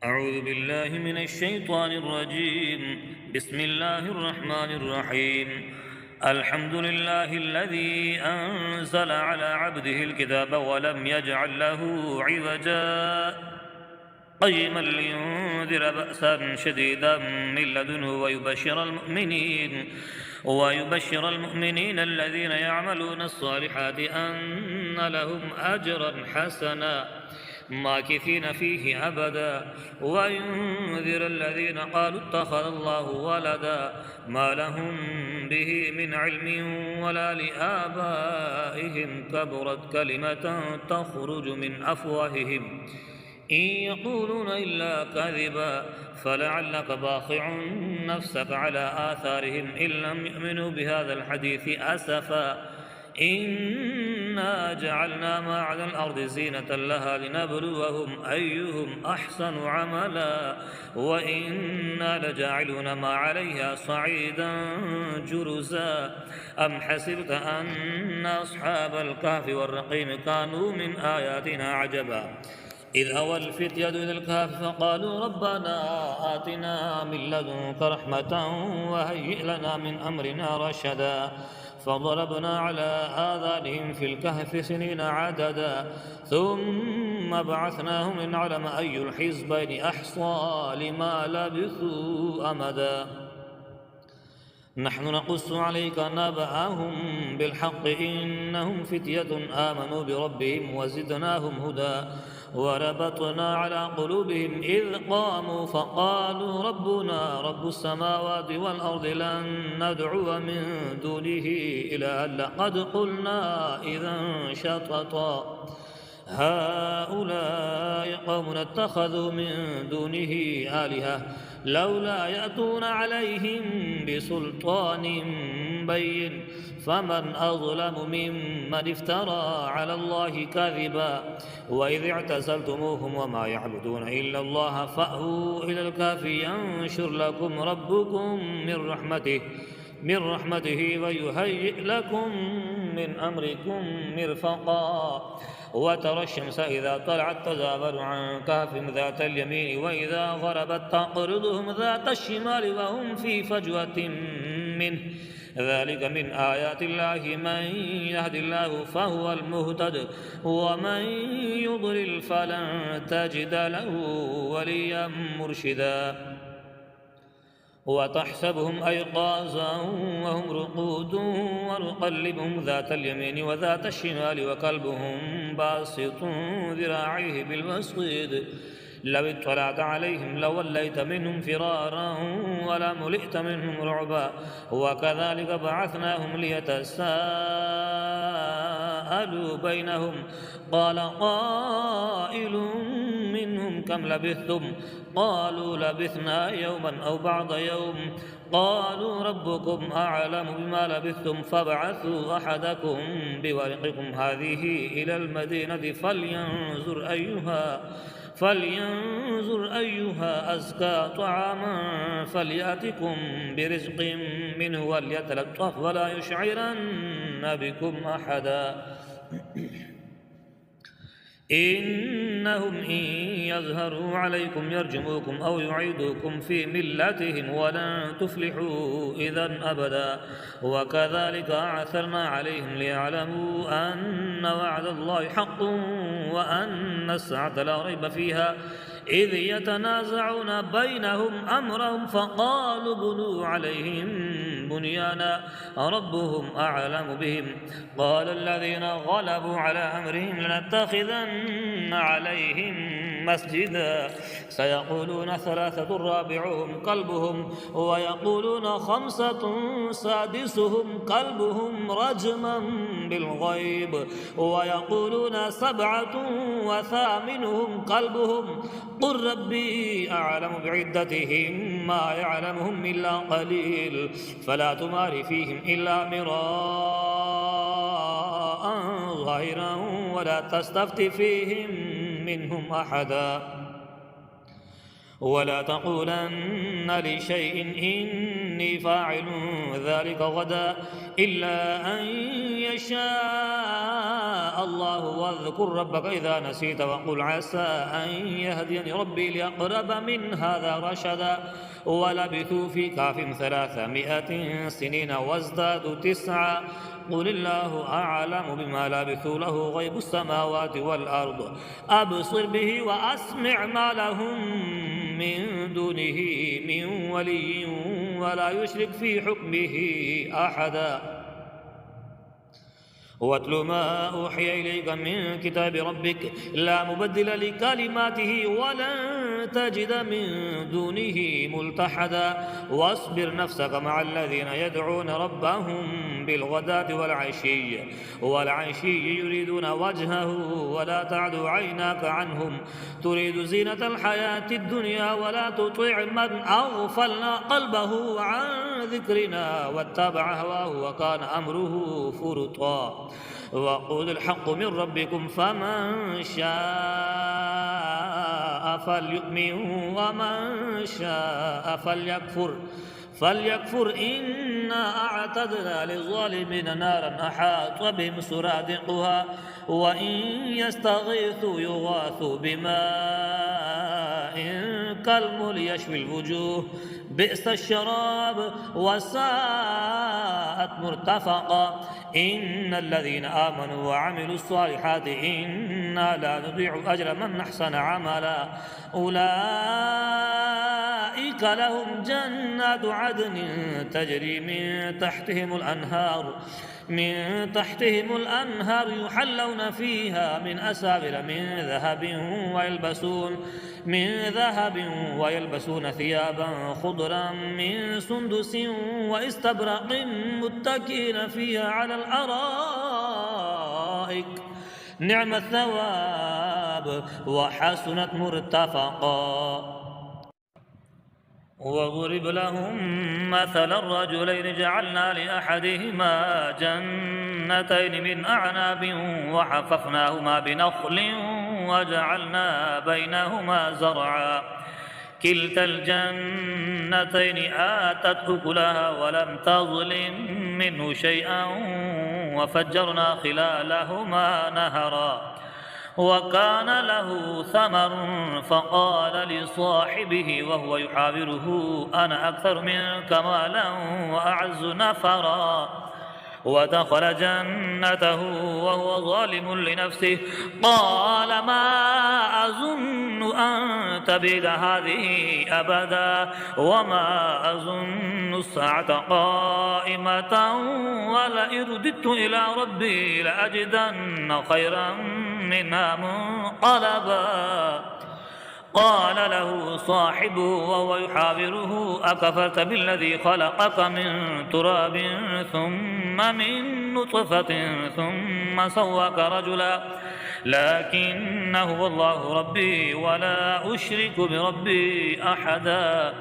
أعوذ بالله من الشيطان الرجيم. بسم الله الرحمن الرحيم. الحمد لله الذي أنزل على عبده الكتاب ولم يجعل له عوجا قيما لينذر بأسا شديدا من لدنه ويبشر المؤمنين الذين يعملون الصالحات أن لهم أجرا حسنا ماكثين فيه أبدا وينذر الذين قالوا اتخذ الله ولدا ما لهم به من علم ولا لآبائهم كبرت كلمة تخرج من أفواههم إن يقولون إلا كذبا فلعلك باخع نفسك على آثارهم إن لم يؤمنوا بهذا الحديث أسفا إنا جعلنا ما على الأرض زينة لها لنبلوهم أيهم أحسن عملا وإنا لجاعلون ما عليها صعيدا جرزا أم حسبت أن أصحاب الكهف والرقيم كانوا من آياتنا عجبا إذ أوى الفتية إلى الكهف فقالوا ربنا آتنا من لدنك رحمة وهيئ لنا من أمرنا رشدا فضربنا على آذانهم في الكهف سنين عددا ثم بعثناهم لنعلم أي الحزبين أحصى لما لبثوا أمدا نحن نقص عليك نبأهم بالحق إنهم فتية آمنوا بربهم وزدناهم هدى وربطنا على قلوبهم إذ قاموا فقالوا ربنا رب السماوات والأرض لن ندعو من دونه إلها لقد قلنا إذا شططا هؤلاء قوم اتخذوا من دونه آلهة لولا يأتون عليهم بسلطان بين فمن أظلم ممن افترى على الله كذبا وإذ اعتزلتموهم وما يعبدون إلا الله فأووا إلى الكهف ينشر لكم ربكم من رحمته ويهيئ لكم من أمركم مرفقا وترى الشمس إذا طلعت تزاور عن كهفهم ذات اليمين وإذا غربت تقرضهم ذات الشمال وهم في فجوة منه ذلك من آيات الله من يهد الله فهو المهتد ومن يضلل فلن تجد له وليا مرشدا وتحسبهم أيقاظا وهم رقود ونقلبهم ذات اليمين وذات الشمال وكلبهم باسط ذراعيه بالوسيد لو اطلعت عليهم لوليت منهم فرارا ولملئت منهم رعبا وكذلك بعثناهم ليتساءلوا بينهم قال قائل منهم كم لبثتم قالوا لبثنا يوما أو بعض يوم قالوا ربكم أعلم بما لبثتم فابعثوا أحدكم بورقكم هذه إلى المدينة فلينظر أيها أزكى طعاما فليأتكم برزق منه وليتلطف ولا يشعرن بكم أحدا إنهم إن يظهروا عليكم يرجموكم أو يعيدوكم في ملتهم ولن تفلحوا إذا أبدا وكذلك أعثرنا عليهم ليعلموا أن وعد الله حق وأن الساعة لا ريب فيها إذ يتنازعون بينهم أمرهم فقالوا بنوا عليهم بنيانا ربهم أعلم بهم قال الذين غلبوا على أمرهم لنتخذن عليهم مسجدا سيقولون ثلاثة رابعهم كلبهم ويقولون خمسة سادسهم كلبهم رجما بالغيب ويقولون سبعة وثامنهم كلبهم قل ربي أعلم بعدتهم ما يعلمهم إلا قليل فلا تمار فيهم إلا مراء ظاهرا ولا تستفت فيهم منهم أحدا ولا تقولن لشيء إني فاعل ذلك غدا إلا أن يشاء الله واذكر ربك إذا نسيت وقل عسى أن يهديني ربي لأقرب من هذا رشدا ولبثوا في كهفهم 300 سنين وازدادوا 9 قل الله أعلم بما لبثوا له غيب السماوات والأرض أبصر به وأسمع ما لهم من دونه من ولي ولا يشرك في حكمه أحدا واتل ما أوحي إليك من كتاب ربك لا مبدل لكلماته ولن تجد من دونه ملتحدا واصبر نفسك مع الذين يدعون ربهم بالغداة والعشي يريدون وجهه ولا تعد عيناك عنهم تريد زينة الحياة الدنيا ولا تطع من أغفلنا قلبه عن ذكرنا واتبع هواه وكان أمره فرطا وقل الحق من ربكم فمن شاء فليؤمن ومن شاء فليكفر إنا أعتدنا للظالمين نارا أحاط بهم سرادقها وإن يستغيثوا يغاثوا بماء كالمهل يشوي الوجوه بئس الشراب وساءت مرتفقا إن الذين آمنوا وعملوا الصالحات إنا لا نضيع أجر من أحسن عملا أولئك لهم جنات عدن تجري من تحتهم الأنهار يحلون فيها من أساور من ذهب ويلبسون ثيابا خضرا من سندس واستبرق متكئين فيها على الأرائك نعم الثواب وحسنت مرتفقا واضرب لهم مثل الرجلين جعلنا لأحدهما جنتين من أعناب وحففناهما بنخل وجعلنا بينهما زرعا كلتا الجنتين آتت أكلها ولم تظلم منه شيئا وفجرنا خلالهما نهرا وكان له ثمر فقال لصاحبه وهو يحاوره أنا أكثر منك مالا وأعز نفرا ودخل جنته وهو ظالم لنفسه قال ما أظن أن تبيد هذه أبدا وما أظن الساعة قائمة ولئن رددت إلى ربي لأجدن خيرا منها منقلبا قال له صاحبه وهو يحاوره أكفرت بالذي خلقك من تراب ثم من نطفة ثم سواك رجلا لكن هو الله ربي ولا أشرك بربي أحدا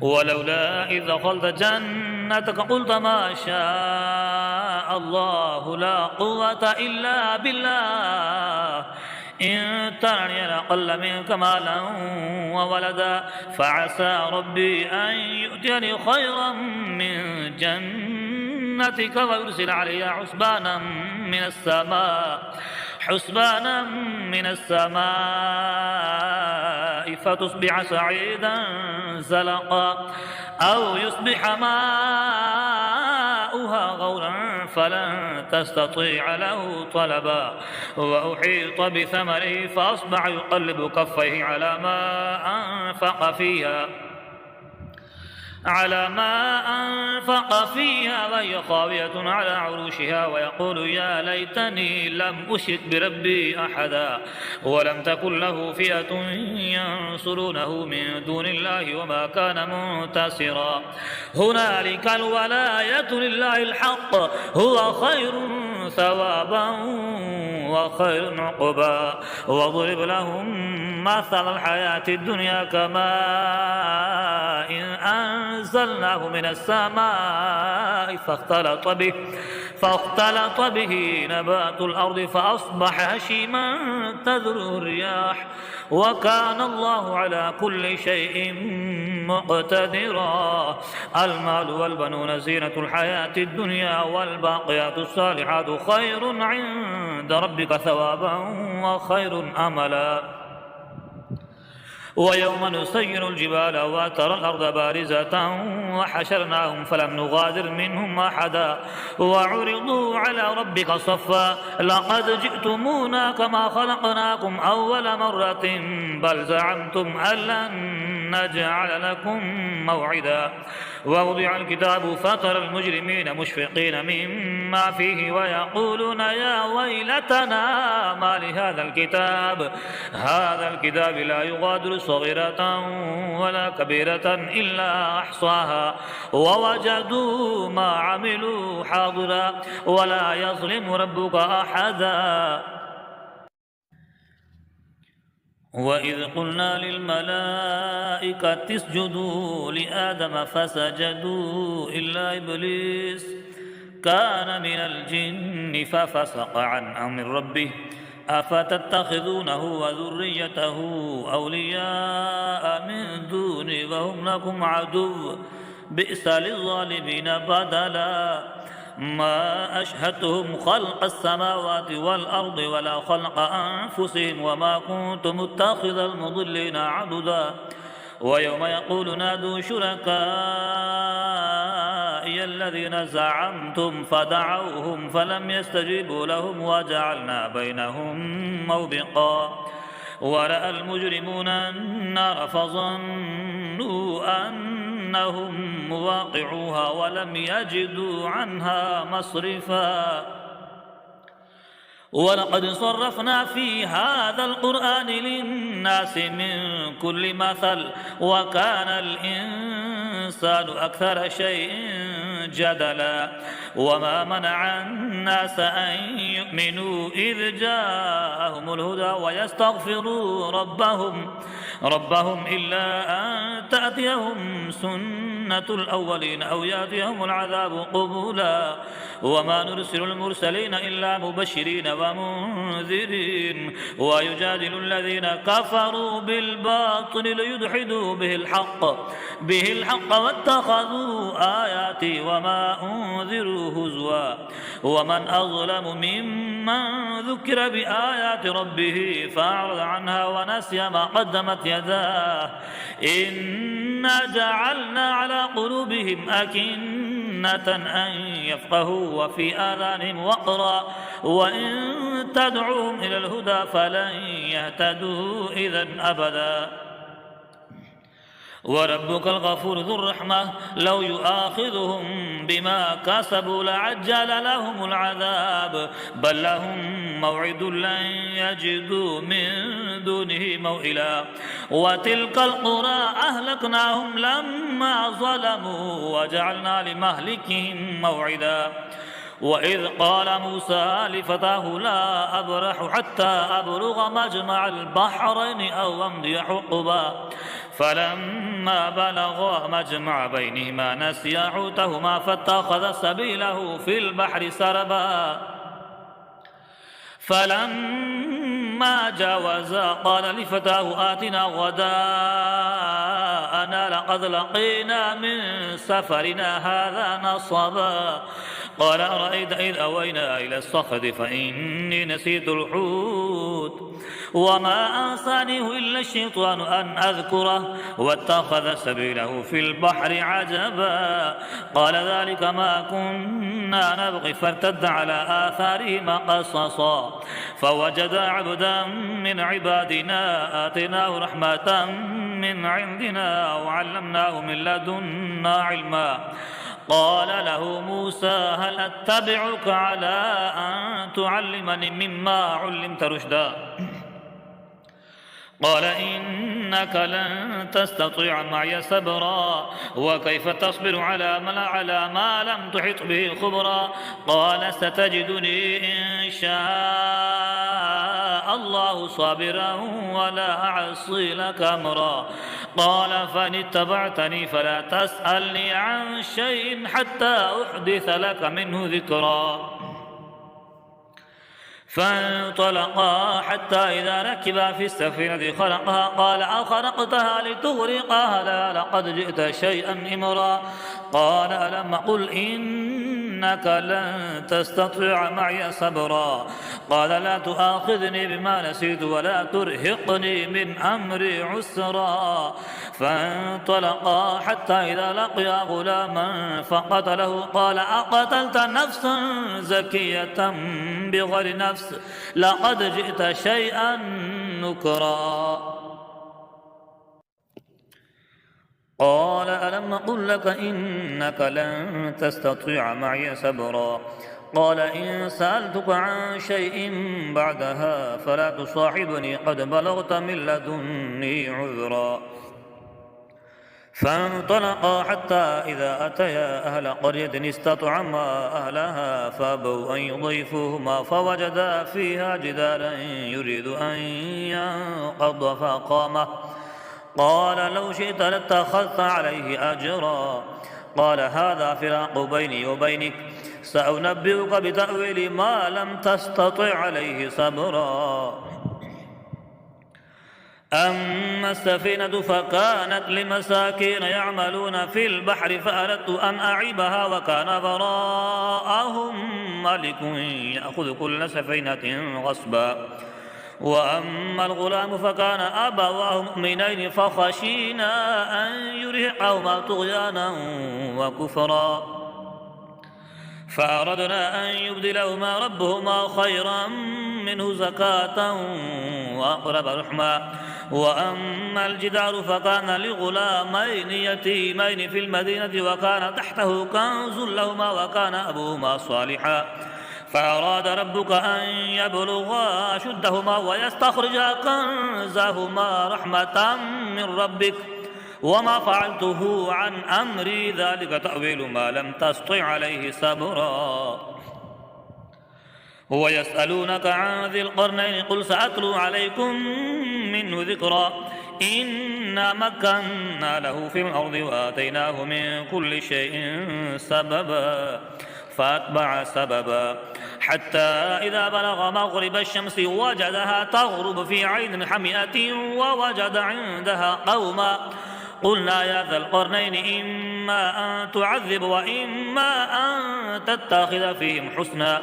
ولولا إذ دخلت جنتك قلت ما شاء الله لا قوة إلا بالله إن ترني أقل منك مالا وولدا فعسى ربي أن يؤتيني خيرا من جنتك ويرسل عليها حسبانا من السماء فتصبح سعيدا زلقا أو يصبح ماؤها غورا فلن تستطيع له طلبا وأحيط بثمره فأصبح يقلب كفيه على ما أنفق فيها وهي خاوية على عروشها ويقول يا ليتني لم أشرك بربي أحدا ولم تكن له فئة ينصرونه من دون الله وما كان منتصرا هنالك الولاية لله الحق هو خير ثوابا وخير عقبا واضرب لهم مثل الحياة الدنيا كماء إن أنزلناه من السماء فاختلط به نبات الأرض فأصبح هشيما تذروه الرياح وكان الله على كل شيء مقتدرا. المال والبنون زينة الحياة الدنيا والباقيات الصالحات خير عند ربك ثوابا وخير أملا. ويوم نسير الجبال وترى الأرض بارزة وحشرناهم فلم نغادر منهم أحدا وعرضوا على ربك صفا لقد جئتمونا كما خلقناكم أول مرة بل زعمتم أن لن نجعل لكم موعدا. ووضع الكتاب فترى المجرمين مشفقين مما فيه ويقولون يا ويلتنا ما لهذا الكتاب لا يغادر صغيرة ولا كبيرة إلا أحصاها ووجدوا ما عملوا حاضرا ولا يظلم ربك أحدا. وإذ قلنا للملائكة اسجدوا لآدم فسجدوا إلا إبليس كان من الجن ففسق عن أمر ربه أفتتخذونه وذريته أولياء من دوني وهم لكم عدو بئس للظالمين بدلا. ما أشهدتهم خلق السماوات والأرض ولا خلق أنفسهم وما كنت متخذ المضلين عضدا. ويوم يقول نادوا شركائي الذين زعمتم فدعوهم فلم يستجيبوا لهم وجعلنا بينهم موبقا. ورأى المجرمون النار فظنوا أنهم مواقعوها ولم يجدوا عنها مصرفا. ولقد صرفنا في هذا القرآن للناس من كل مثل وكان الإنسان أكثر شيء جدلا. وما منع الناس أن يؤمنوا إذ جاءهم الهدى ويستغفروا ربهم إلا أن تأتيهم سنة الأولين أو يأتيهم العذاب قبولا. وما نرسل المرسلين إلا مبشرين ومنذرين ويجادل الذين كفروا بالباطل ليدحدوا به الحق واتخذوا آياتي وما أنذروا هزوا. ومن أظلم ممن ذكر بآيات ربه فأعرض عنها ونسي ما قدمت يداه إنا جعلنا على قلوبهم أكنة أن يفقهوا وفي آذانهم وقرا وإن تدعوهم إلى الهدى فلن يهتدوا إذا أبدا. وربك الغفور ذو الرحمة لو يؤاخذهم بما كسبوا لعجل لهم العذاب بل لهم موعد لن يجدوا من دونه موئلا. وتلك القرى أهلكناهم لما ظلموا وجعلنا لمهلكهم موعدا. وإذ قال موسى لفتاه لا أبرح حتى أبلغ مجمع البحرين أو أمضي حقبا فلما بلغا مجمع بينهما نسيا حوتهما فاتخذ سبيله في البحر سربا فلما جاوزا قال لفتاه آتنا غداءنا لقد لقينا من سفرنا هذا نصبا قال أرأيت إذ أوينا إلى الصخر فإني نسيت الحوت وما أنسانيه إلا الشيطان أن أذكره واتخذ سبيله في البحر عجبا قال ذلك ما كنا نبغي فارتد على آثارهما قصصا فوجد عبدا من عبادنا آتيناه رحمة من عندنا وعلمناه من لدنا علما قال له موسى هل أتبعك على أن تعلمني مما علمت رشدا قال إنك لن تستطيع معي صبرا وكيف تصبر على ما لم تحط به خبرا قال ستجدني إن شاء الله صابرا ولا أعصي لك أمرا قال فإن اتبعتني فلا تسألني عن شيء حتى أحدث لك منه ذكرا فانطلقا حتى إذا ركبا في السفينة خرقها قال أخرقتها لتغرقها لا لقد جئت شيئا إمرا قال ألم أقل إنك لن تستطيع معي صبرا قال لا تؤاخذني بما نسيت ولا ترهقني من أمري عسرا فانطلقا حتى إذا لقيا غلاما فقتله قال أقتلت نفسا زكية بغير نفس لقد جئت شيئا نكرا قال ألم أقل لك إنك لن تستطيع معي صبرا قال إن سألتك عن شيء بعدها فلا تصاحبني قد بلغت من لدني عذرا فانطلقا حتى إذا أتيا أهل قرية استطعما أهلها فأبوا أن يضيفوهما فوجدا فيها جدارا يريد أن ينقض فقامه قال لو شئت لاتخذت عليه أجرا قال هذا فراق بيني وبينك سأنبئك بتأويل ما لم تستطع عليه صبرا أما السفينة فكانت لمساكين يعملون في البحر فأردت أن أعيبها وكان براءهم ملك يأخذ كل سفينة غصبا وأما الغلام فكان أبواه مؤمنين فخشينا أن يرهقهما طغيانا وكفرا فأردنا أن يبدلهما ربهما خيرا منه زكاة وأقرب رحما وأما الجدار فكان لغلامين يتيمين في المدينة وكان تحته كنز لهما وكان أبوهما صالحا فأراد ربك أن يبلغا أشدهما ويستخرجا كنزهما رحمة من ربك وما فعلته عن أمري ذلك تأويل ما لم تسطع عليه صبرا ويسألونك عن ذي القرنين قل سأتلو عليكم منه ذكرا إنا مكنا له في الأرض وآتيناه من كل شيء سببا فأتبع سببا حتى إذا بلغ مغرب الشمس وجدها تغرب في عين حمئة ووجد عندها قوما قلنا يا ذا القرنين إما أن تعذب وإما أن تتخذ فيهم حسنا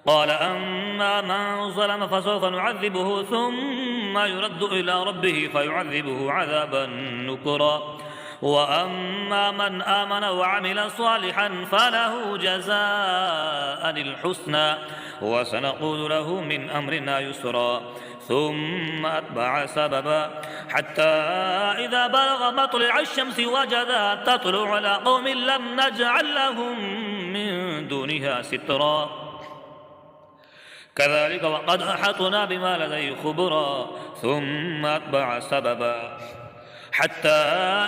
قال أما من ظلم فسوف نعذبه ثم يرد إلى ربه فيعذبه عذابا نكرا وأما من آمن وعمل صالحا فله جزاء الحسنى وسنقول له من أمرنا يسرا ثم أتبع سببا حتى إذا بلغ مطلع الشمس وجدها تطلع على قوم لم نجعل لهم من دونها سترا كذلك وقد أحطنا بما لديه خبرا ثم أتبع سببا حتى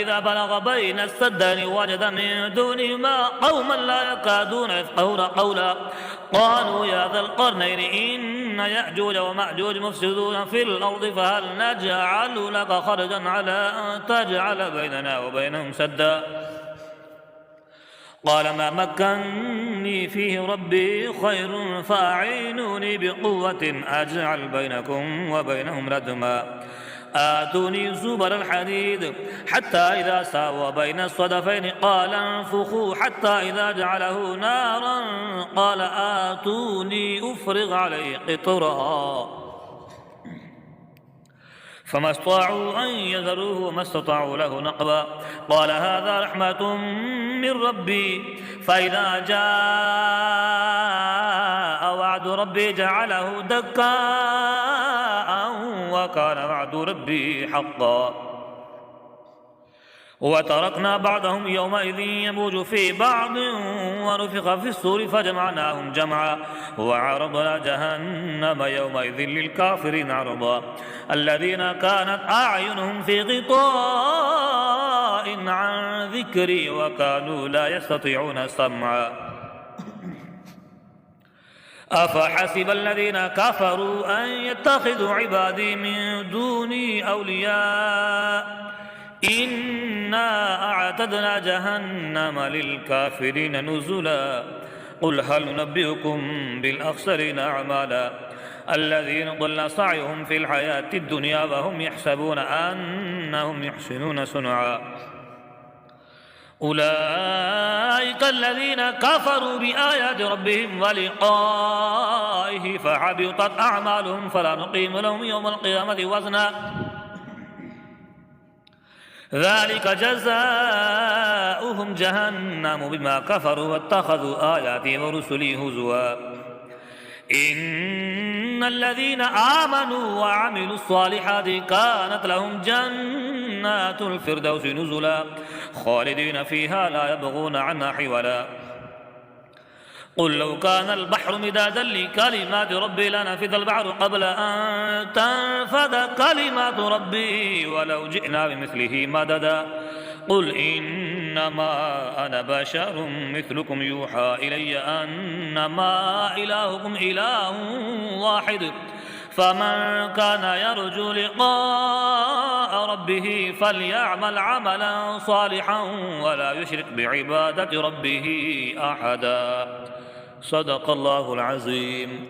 إذا بلغ بين السدين وجد من دونهما قوما لا يكادون يفقهون قولا قالوا يا ذا القرنين إن يأجوج ومأجوج مفسدون في الأرض فهل نجعل لك خرجا على أن تجعل بيننا وبينهم سدا قال ما مكنني فيه ربي خير فأعينوني بقوة أجعل بينكم وبينهم ردما آتوني زبر الحديد حتى إذا ساوى بين الصدفين قال انفخوا حتى إذا جعله نارا قال آتوني أفرغ عليه قطرا فما استطاعوا أن يذروه وما استطاعوا له نقبا قال هذا رحمة من ربي فإذا جاء وعد ربي جعله دكاء وكان وعد ربي حقا وتركنا بعضهم يومئذ يموج في بعض ونفخ في الصور فجمعناهم جمعا وعرضنا جهنم يومئذ للكافرين عرضا الذين كانت أعينهم في غطاء عن ذكري وكانوا لا يستطيعون سمعا أفحسب الذين كفروا أن يتخذوا عبادي من دوني أولياء إنا أعتدنا جهنم للكافرين نزلا قل هل ننبئكم بالأخسرين أعمالا الذين ضل سعيهم في الحياة الدنيا وهم يحسبون أنهم يحسنون صنعا أولئك الذين كفروا بآيات ربهم ولقائه فحبطت أعمالهم فلا نقيم لهم يوم القيامة وزنا ذلك جزاؤهم جهنم بما كفروا واتخذوا آياتي ورسلي هزوا إن الذين آمنوا وعملوا الصالحات كانت لهم جنات الفردوس نزلا خالدين فيها لا يبغون عنها حولا قل لو كان البحر مدادا لكلمات ربي لنفذ البحر قبل أن تنفذ كلمات ربي ولو جئنا بمثله مددا قل إنما أنا بشر مثلكم يوحى إلي أنما إلهكم إله واحد فمن كان يرجو لقاء ربه فليعمل عملا صالحا ولا يشرك بعبادة ربه أحدا صدق الله العظيم.